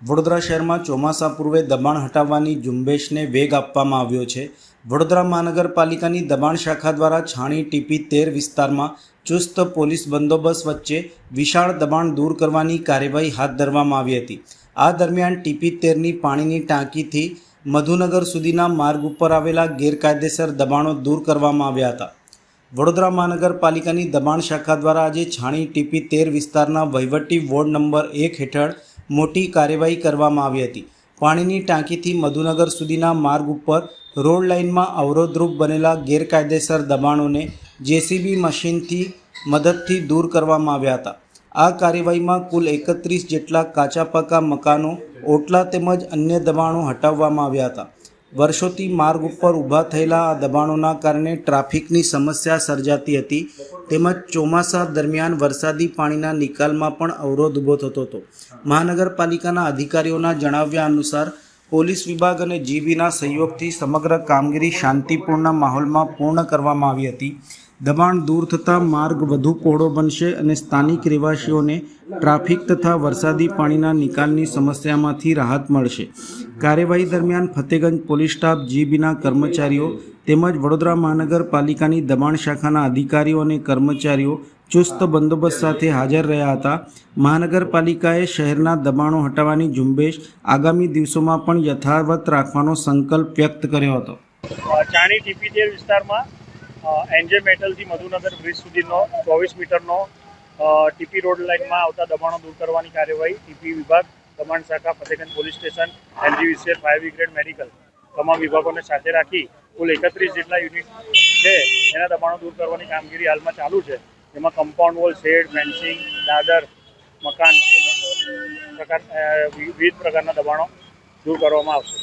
વડોદરા શહેરમાં ચોમાસા પૂર્વે દબાણ હટાવવાની ઝુંબેશને વેગ આપવામાં આવ્યો છે। વડોદરા મહાનગરપાલિકાની દબાણ શાખા દ્વારા છાણી ટીપી 13 વિસ્તારમાં ચુસ્ત પોલીસ બંદોબસ્ત વચ્ચે વિશાળ દબાણ દૂર કરવાની કાર્યવાહી હાથ ધરવામાં આવી હતી। આ દરમિયાન ટીપી 13ની પાણીની ટાંકીથી મધુનગર સુધીના માર્ગ ઉપર આવેલા ગેરકાયદેસર દબાણો દૂર કરવામાં આવ્યા હતા। વડોદરા મહાનગરપાલિકાની દબાણ શાખા દ્વારા આજે છાણી ટીપી 13 વિસ્તારના વહીવટી વોર્ડ નંબર 1 હેઠળ મોટી કાર્યવાહી કરવામાં આવી હતી। પાણીની ટાંકીથી મધુનગર સુધીના માર્ગ ઉપર રોડ લાઇનમાં અવરોધરૂપ બનેલા ગેરકાયદેસર દબાણોને જેસીબી મશીનથી મદદથી દૂર કરવામાં આવ્યા હતા। આ કાર્યવાહીમાં કુલ 31 જેટલા કાચા પાકા મકાનો, ઓટલા તેમજ અન્ય દબાણો હટાવવામાં આવ્યા હતા। વર્ષોથી માર્ગ ઉપર ઊભા થયેલા આ દબાણોના કારણે ટ્રાફિકની સમસ્યા સર્જાતી હતી તેમજ ચોમાસા દરમિયાન વરસાદી પાણીના નિકાલમાં પણ અવરોધ ઊભો થતો હતો। મહાનગરપાલિકાના અધિકારીઓના જણાવ્યા અનુસાર પોલીસ વિભાગ અને જીબીના સહયોગથી સમગ્ર કામગીરી શાંતિપૂર્ણ માહોલમાં પૂર્ણ કરવામાં આવી હતી। દબાણ દૂર થતાં માર્ગ વધુ પહોળો બનશે અને સ્થાનિક રહેવાસીઓને ટ્રાફિક તથા વરસાદી પાણીના નિકાલની સમસ્યામાંથી રાહત મળશે। કાર્યવાહી દરમિયાન ફતેગંજ પોલીસ સ્ટાફ, જીબીના કર્મચારીઓ તેમજ વડોદરા મહાનગરપાલિકાની દબાણ શાખાના અધિકારીઓ અને કર્મચારીઓ ચુસ્ત બંદોબસ્ત સાથે હાજર રહ્યા હતા। મહાનગરપાલિકાએ શહેરના દબાણો હટાવવાની ઝુંબેશ આગામી દિવસોમાં પણ યથાવત રાખવાનો સંકલ્પ વ્યક્ત કર્યો હતો। છાણી ટીપી 13 વિસ્તારમાં એનજે મેટલથી મધુનગર બ્રિજ સુધીનો 24 મીટરનો ટીપી રોડ લાઇનમાં આવતા દબાણો દૂર કરવાની કાર્યવાહી ટીપી વિભાગ, દબાણ શાખા, Fatehganj police station, NGVCL, fire brigade, medical તમામ વિભાગોને સાથે રાખી કુલ 31 જેટલા યુનિટ છે એના દબાણો દૂર કરવાની કામગીરી હાલમાં ચાલુ છે। એમાં કમ્પાઉન્ડ વોલ, શેડ, ફેન્સિંગ, દાદર, મકાન વિવિધ પ્રકારના દબાણો દૂર કરવામાં આવશે।